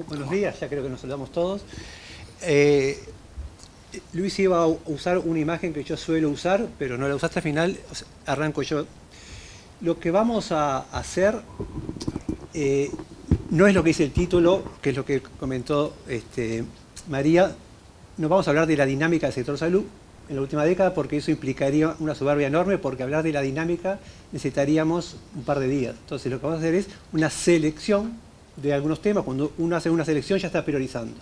Buenos días, ya creo que nos saludamos todos. Luis iba a usar una imagen que yo suelo usar, pero no la usaste al final, arranco yo. Lo que vamos a hacer no es lo que dice el título, que es lo que comentó María. No vamos a hablar de la dinámica del sector salud en la última década, porque eso implicaría una soberbia enorme, porque hablar de la dinámica necesitaríamos un par de días. Entonces lo que vamos a hacer es una selección de algunos temas. Cuando uno hace una selección ya está priorizando.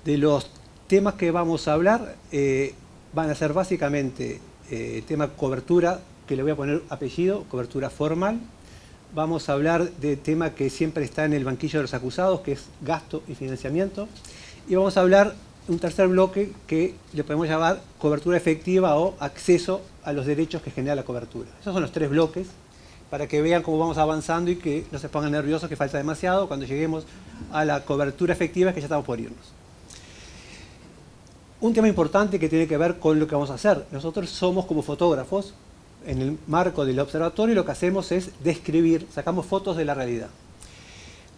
De los temas que vamos a hablar van a ser básicamente tema cobertura, que le voy a poner apellido, cobertura formal. Vamos a hablar de tema que siempre está en el banquillo de los acusados, que es gasto y financiamiento. Y vamos a hablar un tercer bloque que le podemos llamar cobertura efectiva o acceso a los derechos que genera la cobertura. Esos son los tres bloques, para que vean cómo vamos avanzando y que no se pongan nerviosos, que falta demasiado cuando lleguemos a la cobertura efectiva, que ya estamos por irnos. Un tema importante que tiene que ver con lo que vamos a hacer. Nosotros somos como fotógrafos, en el marco del observatorio, y lo que hacemos es describir, sacamos fotos de la realidad.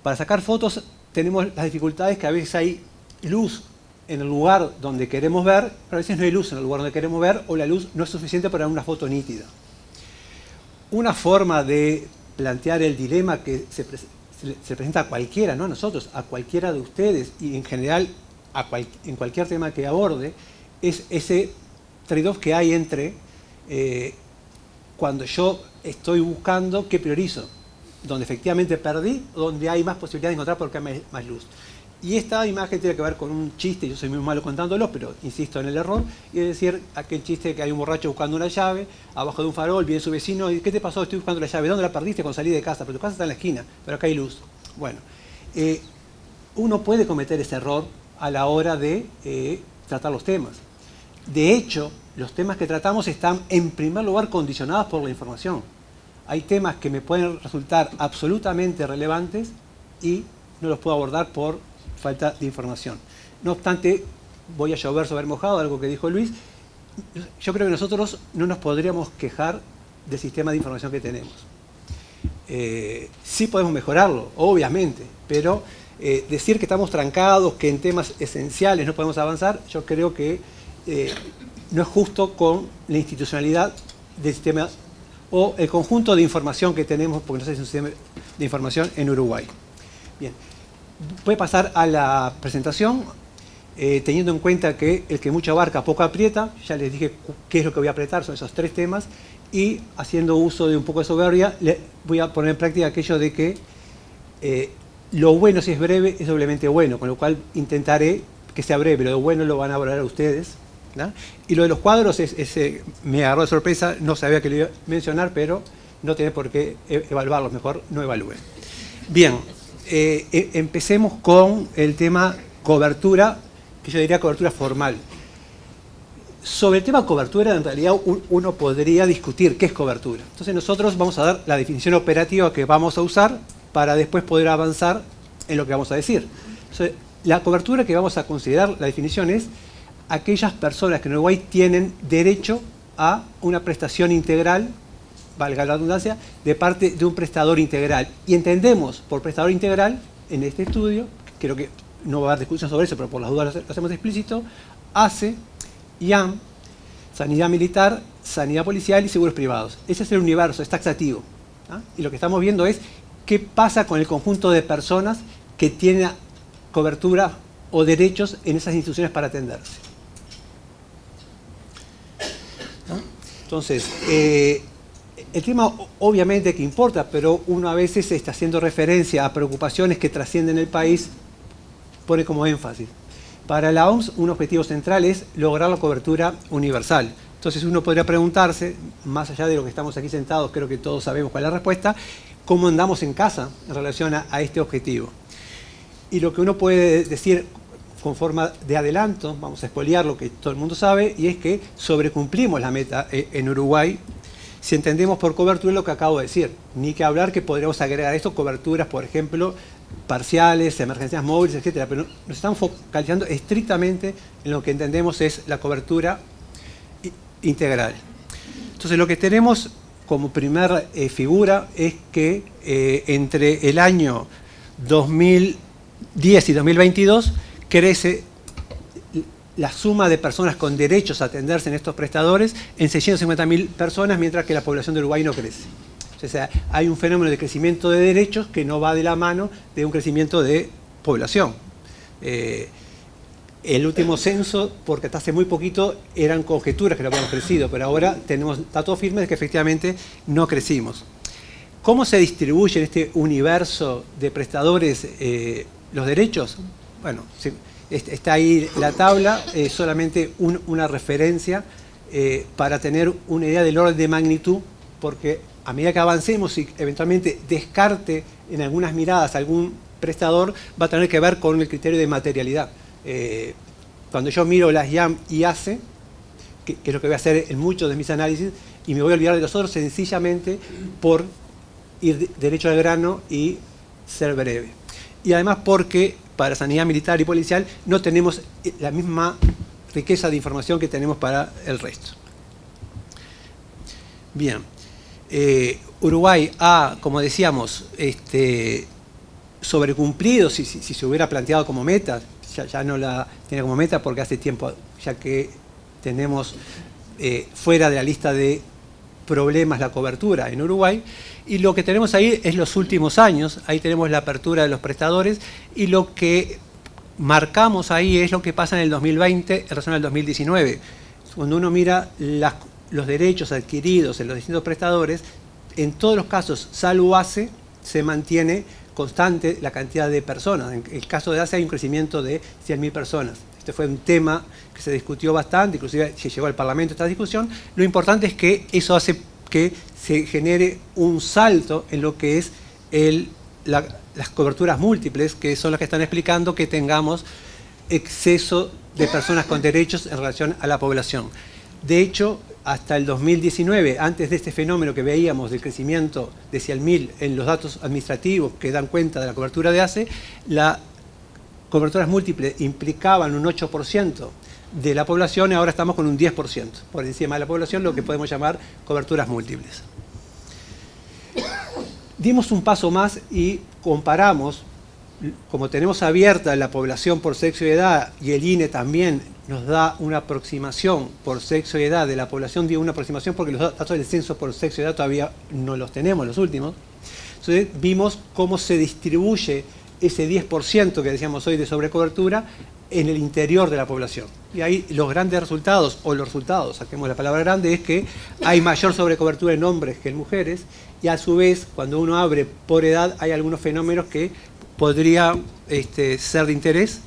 Para sacar fotos tenemos las dificultades que a veces hay luz en el lugar donde queremos ver, pero a veces no hay luz en el lugar donde queremos ver, o la luz no es suficiente para una foto nítida. Una forma de plantear el dilema que se presenta a cualquiera, no a nosotros, a cualquiera de ustedes, y en general en cualquier tema que aborde, es ese trade-off que hay entre cuando yo estoy buscando qué priorizo, donde efectivamente perdí, donde hay más posibilidad de encontrar porque hay más luz. Y esta imagen tiene que ver con un chiste, yo soy muy malo contándolo, pero insisto en el error, y es decir, aquel chiste que hay un borracho buscando una llave, abajo de un farol, viene su vecino, y ¿qué te pasó? Estoy buscando la llave. ¿Dónde la perdiste? Cuando salí de casa. Pero tu casa está en la esquina, pero acá hay luz. Bueno, uno puede cometer ese error a la hora de tratar los temas. De hecho, los temas que tratamos están en primer lugar condicionados por la información. Hay temas que me pueden resultar absolutamente relevantes y no los puedo abordar por falta de información. No obstante, voy a llover sobre mojado, algo que dijo Luis. Yo creo que nosotros no nos podríamos quejar del sistema de información que tenemos. Sí podemos mejorarlo, obviamente, pero decir que estamos trancados, que en temas esenciales no podemos avanzar, yo creo que no es justo con la institucionalidad del sistema o el conjunto de información que tenemos, porque no sé si es un sistema de información en Uruguay. Bien, voy a pasar a la presentación, teniendo en cuenta que el que mucho abarca poco aprieta. Ya les dije qué es lo que voy a apretar, son esos tres temas, y haciendo uso de un poco de soberbia, voy a poner en práctica aquello de que lo bueno, si es breve, es doblemente bueno, con lo cual intentaré que sea breve. Lo bueno lo van a valorar ustedes, ¿no? Y lo de los cuadros me agarró de sorpresa, no sabía que lo iba a mencionar, pero no tiene por qué evaluarlos, mejor no evalúen. Bien, empecemos con el tema cobertura, que yo diría cobertura formal. Sobre el tema cobertura, en realidad uno podría discutir qué es cobertura. Entonces nosotros vamos a dar la definición operativa que vamos a usar para después poder avanzar en lo que vamos a decir. Entonces, la cobertura que vamos a considerar, la definición es aquellas personas que en Uruguay tienen derecho a una prestación integral, valga la redundancia, de parte de un prestador integral. Y entendemos por prestador integral, en este estudio, creo que no va a haber discusión sobre eso, pero por las dudas lo hacemos explícito, ACE, IAM, sanidad militar, sanidad policial y seguros privados. Ese es el universo, es taxativo, ¿ah? Y lo que estamos viendo es qué pasa con el conjunto de personas que tienen cobertura o derechos en esas instituciones para atenderse, ¿no? Entonces, el tema obviamente que importa, pero uno a veces está haciendo referencia a preocupaciones que trascienden el país, pone como énfasis. Para la OMS, un objetivo central es lograr la cobertura universal. Entonces uno podría preguntarse, más allá de lo que estamos aquí sentados, creo que todos sabemos cuál es la respuesta, ¿cómo andamos en casa en relación a este objetivo? Y lo que uno puede decir con forma de adelanto, vamos a expoliar lo que todo el mundo sabe, y es que sobrecumplimos la meta en Uruguay, si entendemos por cobertura lo que acabo de decir. Ni que hablar que podríamos agregar a esto coberturas, por ejemplo, parciales, emergencias móviles, etcétera, pero nos estamos focalizando estrictamente en lo que entendemos es la cobertura integral. Entonces, lo que tenemos como primera figura es que entre el año 2000 2010 y 2022 crece la suma de personas con derechos a atenderse en estos prestadores en 650.000 personas, mientras que la población de Uruguay no crece. O sea, hay un fenómeno de crecimiento de derechos que no va de la mano de un crecimiento de población. El último censo, porque hasta hace muy poquito eran conjeturas que no habíamos crecido, pero ahora tenemos datos firmes de que efectivamente no crecimos. ¿Cómo se distribuye en este universo de prestadores los derechos? Bueno, está ahí la tabla, solamente una referencia para tener una idea del orden de magnitud, porque a medida que avancemos y eventualmente descarte en algunas miradas algún prestador, va a tener que ver con el criterio de materialidad. Cuando yo miro las IAM y ACE, que es lo que voy a hacer en muchos de mis análisis, y me voy a olvidar de los otros sencillamente por ir derecho al grano y ser breve. Y además porque para sanidad militar y policial no tenemos la misma riqueza de información que tenemos para el resto. Bien. Uruguay ha, como decíamos, sobrecumplido si se hubiera planteado como meta. Ya no la tiene como meta porque hace tiempo ya que tenemos fuera de la lista de problemas la cobertura en Uruguay, y lo que tenemos ahí es los últimos años. Ahí tenemos la apertura de los prestadores, y lo que marcamos ahí es lo que pasa en el 2020 en relación al 2019. Cuando uno mira los derechos adquiridos en los distintos prestadores, en todos los casos, salvo ACE, se mantiene constante la cantidad de personas. En el caso de ACE hay un crecimiento de 100.000 personas. Este fue un tema que se discutió bastante, inclusive se llegó al Parlamento esta discusión. Lo importante es que eso hace que se genere un salto en lo que es las coberturas múltiples, que son las que están explicando que tengamos exceso de personas con derechos en relación a la población. De hecho, hasta el 2019, antes de este fenómeno que veíamos del crecimiento de 100.000 en los datos administrativos que dan cuenta de la cobertura de ACE, las coberturas múltiples implicaban un 8% de la población, y ahora estamos con un 10% por encima de la población, lo que podemos llamar coberturas múltiples. Dimos un paso más y comparamos, como tenemos abierta la población por sexo y edad, y el INE también nos da una aproximación por sexo y edad de la población, digo una aproximación porque los datos del censo por sexo y edad todavía no los tenemos, los últimos. Entonces vimos cómo se distribuye ese 10% que decíamos hoy de sobrecobertura en el interior de la población. Y ahí los grandes resultados, o los resultados, saquemos la palabra grande, es que hay mayor sobrecobertura en hombres que en mujeres, y a su vez, cuando uno abre por edad, hay algunos fenómenos que podrían ser de interés,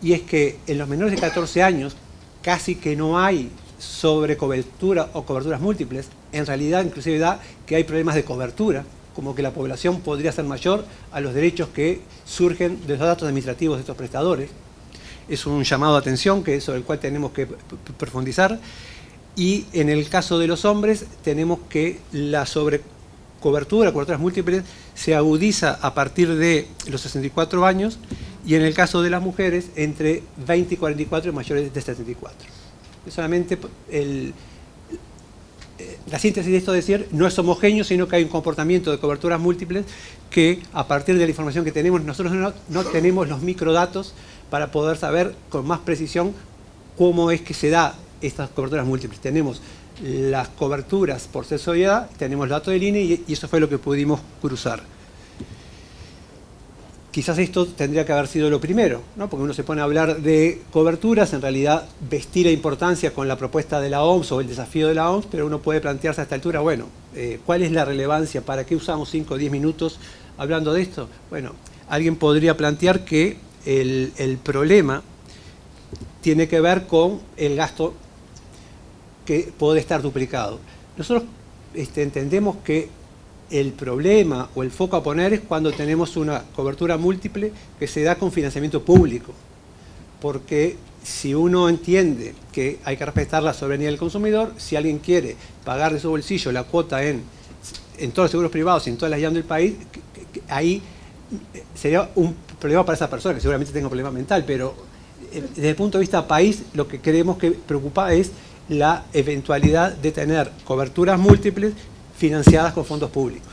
y es que en los menores de 14 años casi que no hay sobrecobertura o coberturas múltiples. En realidad, inclusive da que hay problemas de cobertura, como que la población podría ser mayor a los derechos que surgen de los datos administrativos de estos prestadores. Es un llamado de atención sobre el cual tenemos que profundizar. Y en el caso de los hombres, tenemos que la sobrecobertura, coberturas múltiples, se agudiza a partir de los 64 años, y en el caso de las mujeres, entre 20 y 44 y mayores de 74. Solamente la síntesis de esto es decir, no es homogéneo, sino que hay un comportamiento de coberturas múltiples que, a partir de la información que tenemos, nosotros no tenemos los microdatos para poder saber con más precisión cómo es que se da estas coberturas múltiples. Tenemos las coberturas por sexo y edad, tenemos el dato del INE, y eso fue lo que pudimos cruzar. Quizás esto tendría que haber sido lo primero, ¿no? Porque uno se pone a hablar de coberturas, en realidad vestir la importancia con la propuesta de la OMS o el desafío de la OMS, pero uno puede plantearse a esta altura, bueno, ¿cuál es la relevancia? ¿Para qué usamos 5 o 10 minutos hablando de esto? Bueno, alguien podría plantear que el problema tiene que ver con el gasto que puede estar duplicado. Nosotros entendemos que el problema o el foco a poner es cuando tenemos una cobertura múltiple que se da con financiamiento público. Porque si uno entiende que hay que respetar la soberanía del consumidor, si alguien quiere pagar de su bolsillo la cuota en todos los seguros privados y en todas las IAM del país, ahí sería un problema para esa persona, que seguramente tenga un problema mental, pero desde el punto de vista país, lo que creemos que preocupa es la eventualidad de tener coberturas múltiples financiadas con fondos públicos.